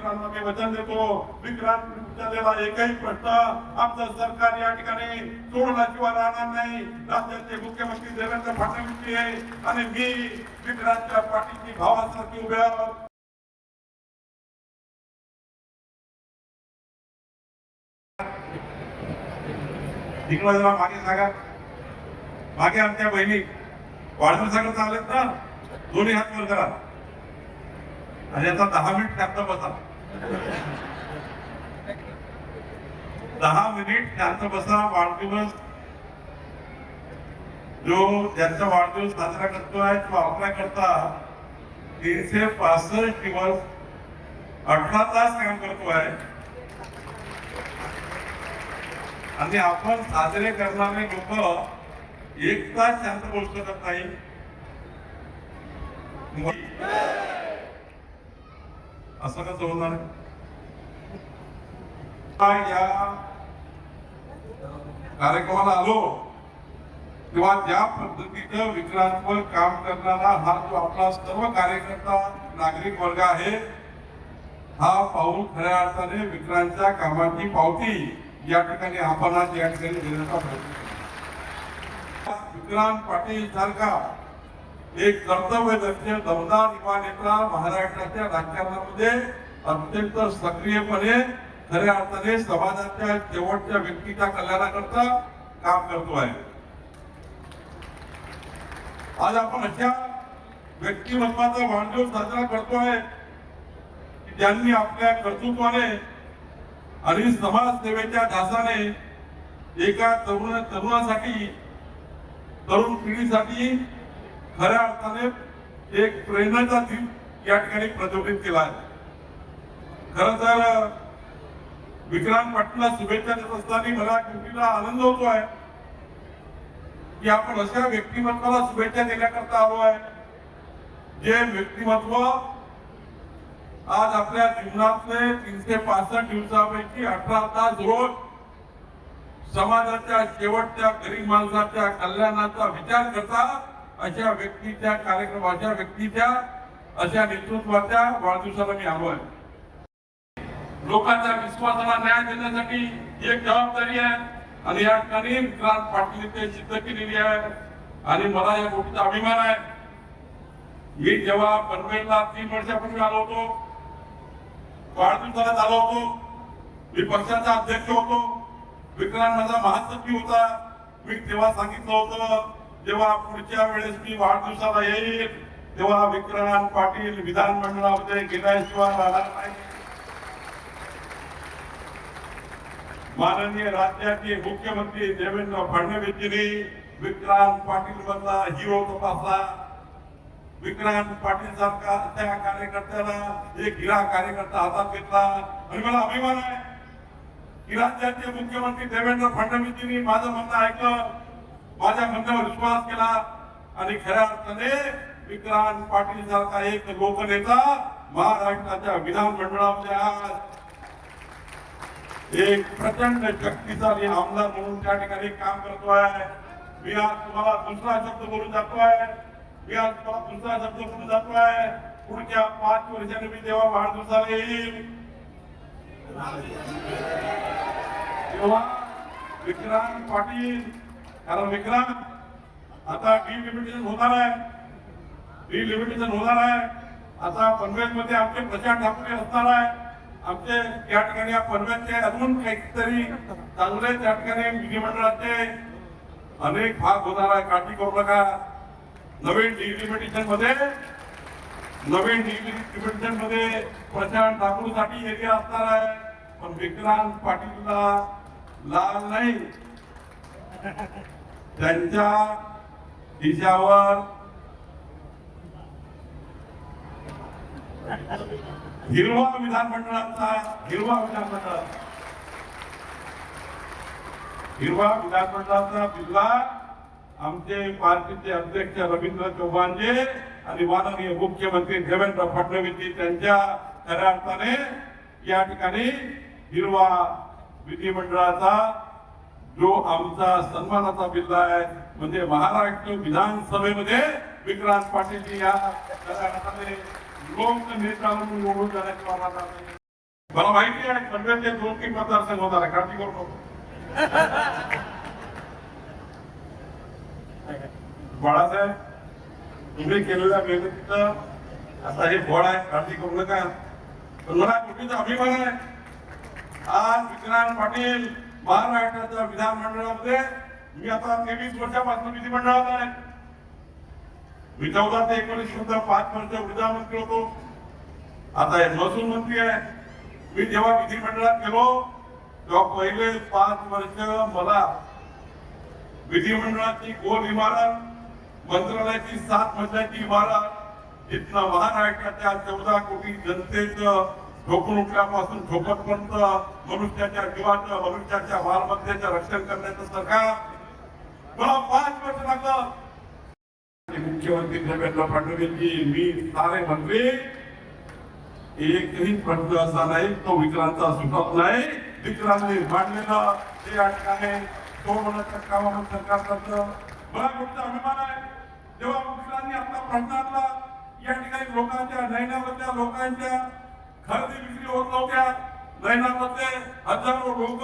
मित्रांनो मी वचन देतो, विक्रांत विचारलेला एकही प्रश्न आमचं सरकार या ठिकाणी सोडल्याशिवाय राहणार नाही. राज्याचे मुख्यमंत्री देवेंद्र फडणवीस आहे आणि मी विक्रांतच्या पाठीशी भावासारखी उभे आहोत. तिकडे जरा मागे सांगा, मागे आमच्या बहिणी वाढदिवसाकडे आलेत ना, दोन्ही हात वर करा आणि आता 10 मिनिट शांत बसा. 10 मिनिट शांत बसा. वाढदिवस जो ज्यांचा वाढदिवस साजरा करतोय तो आपल्याकरता 365 दिवस 18 तास काम करतोय आणि आपण साजरे करणारे लोक 1 तास शांत बोलू शकत नाही. असं कसं होणार? या कार्यक्रमाला आलो तेव्हा ज्या पद्धतीचं विक्रांतवर काम करणारा हा जो आपला सर्व कार्यकर्ता नागरिक वर्ग आहे, हा पाऊल खऱ्या अर्थाने विक्रांतच्या कामाची पावती या ठिकाणी आपण आज या ठिकाणी देण्याचा प्रयत्न. विक्रांत पाटील सारखा एक कर्तव्यदक्ष दमदार युवा नेता महाराष्ट्राच्या राजकारणामध्ये अत्यंत सक्रियपणे खऱ्या अर्थाने समाजाच्या शेवटच्या व्यक्तीच्या कल्याणाकरता काम करतो आहे. आज आपण अशा व्यक्तिमत्वाचा वाढदिवस साजरा करतोय की ज्यांनी आपल्या कर्तृत्वाने आणि समाजसेवेच्या ध्यासाने एका तरुणासाठी तरुण पिढीसाठी खऱ्या अर्थाने एक प्रेरणाचा दिन या ठिकाणी प्रज्वलित केला आहे. खरं तर विक्रांत पाटीलला शुभेच्छा देत असताना मला गोष्टीला आनंद होतोय की आपण अशा व्यक्तिमत्वाला शुभेच्छा देण्याकरता आलो आहे, जे व्यक्तिमत्व आज आपल्या जीवनातले 365 दिवसापैकी 18 तास रोज समाजाच्या शेवटच्या गरीब माणसाच्या कल्याणाचा विचार करता अशा व्यक्तीच्या कार्यक्रमाच्या व्यक्तीच्या अशा नेतृत्वाच्या वाढदिवसाला मी आलो आहे. लोकांच्या विश्वासाला न्याय देण्यासाठी एक जबाबदारी आहे आणि या ठिकाणी विक्रांत पाटील ते सिद्ध केलेली आहे आणि मला या गोष्टीचा अभिमान आहे. मी जेव्हा पनवेलला 3 वर्षापूर्वी आलो होतो, वाढदिवसाला आलो होतो, मी पक्षाचा अध्यक्ष होतो, विक्रांत माझा महासचिव होता. मी तेव्हा सांगितलं होतं, जेव्हा पुढच्या वेळेस मी वाढदिवसाला येईल तेव्हा विक्रांत पाटील विधानमंडळामध्ये गेल्याशिवाय राहणार नाही. माननीय राज्याचे मुख्यमंत्री देवेंद्र फडणवीसजींनी विक्रांत पाटील मधला हिरो तपासला. विक्रांत पाटील सारखा त्या कार्यकर्त्याला एक हिरा कार्यकर्ता हातात घेतला आणि मला अभिमान आहे की राज्याचे मुख्यमंत्री देवेंद्र फडणवीसजींनी माझं म्हणणं ऐकलं, माझ्या म्हणण्यावर विश्वास केला आणि खऱ्या अर्थाने विक्रांत पाटील सारखा एक लोकनेता महाराष्ट्राच्या विधानमंडळामध्ये आज एक प्रचंड शक्तिशाली आमदार म्हणून त्या ठिकाणी काम करतोय. मी आज तुम्हाला दुसरा शब्द बोलून जातोय, पुढच्या 5 वर्षांनी मी जेव्हा वाढदिवसाला येईल तेव्हा विक्रांत पाटील, कारण विक्रांत आता डिलिमिटेशन होणार आहे. आता पनवेलमध्ये आमचे प्रचार ठाकरे असणार आहे. आमचे या ठिकाणी पनवेलचे अजून काहीतरी चांगले त्या ठिकाणी विधिमंडळाचे अनेक भाग होणार आहे. काळजी करू नका. नवीन डिलिमिटेशन मध्ये प्रशांत ठाकूरसाठी एरिया असणार आहे, पण विक्रांत पाटीलला लाल नाही, त्यांच्या दिशावर हिरवा विधानमंडळाचा जिल्हा आमचे पार्टीचे अध्यक्ष रवींद्र चव्हाणजी आणि माननीय मुख्यमंत्री देवेंद्र फडणवीसजी त्यांच्या खऱ्या अर्थाने या ठिकाणी हिरवा विधिमंडळाचा जो आमचा सन्मानाचा बिल्ला आहे, म्हणजे महाराष्ट्र विधानसभेमध्ये विक्रांत पाटील या खऱ्या अर्थाने लोकनेता म्हणून निवडून जाण्याची मला माहिती आहे पनवेलचे 2-3 मतदारसंघ होणार आहे, काळजी करू नको. बाळासाहेब तुम्ही केलेल्या मेहनतीचं आता हे फळ आहे, काळजी करू नका. पण मला गोष्टीचा अभिमान आहे, आज विक्रांत पाटील महाराष्ट्राच्या विधानमंडळामध्ये मी आता 23 वर्षापासून विधिमंडळात आहे. मी 14 ते 19 सुद्धा 5 वर्ष ऊर्जा मंत्री होतो. आता हे महसूल मंत्री आहे. मी जेव्हा विधिमंडळात गेलो तेव्हा पहिले 5 वर्ष मला विधिमंडळाची गोल इमारत, मंत्रालयाची 7 मजल्याची इमारत, इथनं महाराष्ट्राच्या 14 कोटी जनतेचं झोपून उठल्यापासून झोपतपर्यंत मनुष्याच्या जीवाचं, मनुष्याच्या मालमत्तेचं रक्षण करण्याचं सरकार मला 5 वर्ष लागलं. मुख्यमंत्री देवेंद्र फडणवीसजी, मी सारे मंत्री, एकही प्रश्न असा नाही तो विक्रांतचा सुटत नाही. विक्रांतने मांडलेलं ते अटकाने सोडवण्याचं कामामध्ये सरकार करतं. मला गोष्ट अभिमान आहे, जेव्हा विक्रांतने आपला प्रश्न आणला, या ठिकाणी लोकांच्या नैनामध्ये लोकांच्या खरेदी विक्री होत नव्हत्या. नैनामध्ये हजारो लोक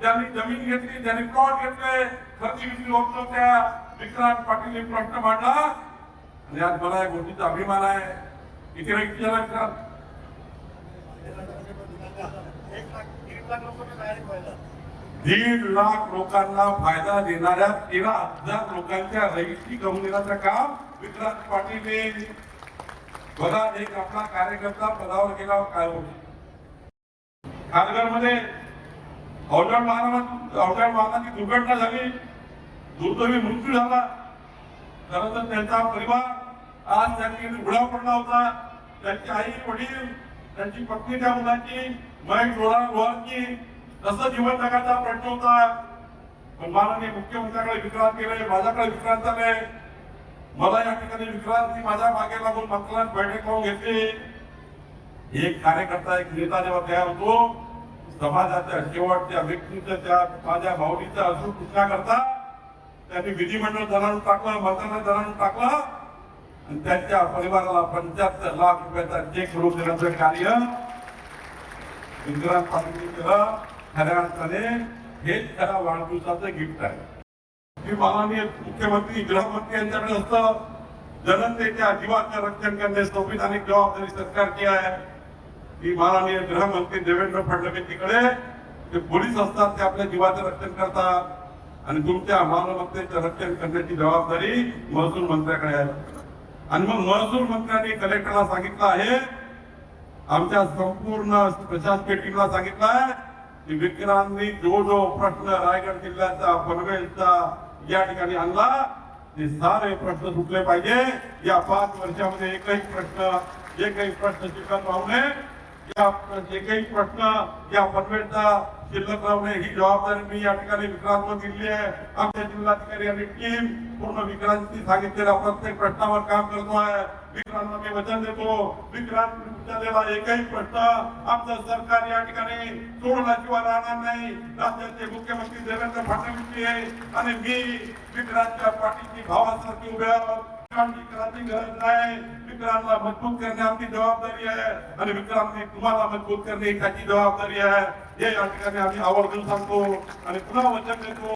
ज्यांनी जमीन घेतली, ज्यांनी प्लॉट घेतले, खरेदी विक्री होत नव्हत्या. विक्रांत पाटील प्रश्न मांडला आणि आज मला या गोष्टीचा अभिमान आहे. किती विचारा विक्रांत 1.5 लाख लोकांना फायदा देणाऱ्या 13,000 लोकांच्या रहिती करून देण्याचं काम विक्रांत पाटील. बघा, एक आपला कार्यकर्ता पदावर गेला काय होत खारघरमध्ये अवजड वाहनाची दुर्घटना झाली, दुर्दैवी मृत्यू झाला. खरं तर त्यांचा परिवार आज त्यांनी उघडा पडला होता. त्यांची आई वडील, त्यांची पत्नी, त्या मुलाची मयक लोहारची कसं जीवन जगाचा प्रश्न होता. पण माननीय मुख्यमंत्र्याकडे विक्रांत केले, माझ्याकडे विक्रांत आले. मला या ठिकाणी विक्रांतनी माझ्या मागे लागून मंत्र्यांना बैठक करून घेतली. एक कार्यकर्ता, एक नेता जेव्हा तयार होतो, समाजाच्या शेवटच्या व्यक्तीच्या, त्या माझ्या भावनीचा असून पुष्णा करता त्यांनी विधिमंडळ दरावून टाकलं, मंत्र्यांना दरावून टाकलं आणि त्यांच्या परिवाराला 75 लाख रुपयाचा चेक मिळवून देण्याचं कार्य विक्रांत पाटील केलं. खऱ्या अर्थाने हेच खरा वाढदिवसाचं गिफ्ट आहे. माननीय मुख्यमंत्री, गृहमंत्री यांच्याकडे असतं जनतेच्या जीवाचं रक्षण करणे संविधानिक जबाबदारी सरकारची आहे. ती माननीय गृहमंत्री देवेंद्र फडणवीसकडे जे पोलीस असतात ते आपल्या जीवाचं रक्षण करतात आणि तुमच्या मालमत्तेचं रक्षण करण्याची जबाबदारी महसूल मंत्र्याकडे आहे. आणि मग महसूल मंत्र्यांनी कलेक्टरला सांगितलं आहे, आमच्या संपूर्ण प्रशासकीय टीमला सांगितलं आहे की विक्रांतनी जो प्रश्न रायगड जिल्ह्याचा, पनवेलचा या ठिकाणी आणला ते सारे प्रश्न सुटले पाहिजे. या 5 वर्षामध्ये एकही प्रश्न शिल्लक राहू नये. एकही प्रश्न या पनवेलचा शिल्लक राहू नये ही जबाबदारी मी या ठिकाणी विक्रांतवर दिली आहे. आमच्या जिल्हाधिकारी आणि टीम पूर्ण विक्रांतनी सांगितलेल्या प्रत्येक प्रश्नावर काम करतो आहे. विक्रांतला मी वचन देतो, विक्रांत विचारलेला एकही प्रश्न आमचं सरकार या ठिकाणी सोडल्याशिवाय राहणार नाही. राज्याचे मुख्यमंत्री देवेंद्र फडणवीस आहे आणि मी विक्रांतच्या पाठीची भावासारखी उभे आहोत. विक्रांतची गरज नाही, विक्रांतला मजबूत करणे आमची जबाबदारी आहे आणि विक्रांतने तुम्हाला मजबूत करणे त्याची जबाबदारी आहे. हे या ठिकाणी आम्ही आवर्जून सांगतो आणि पुन्हा वचन देतो.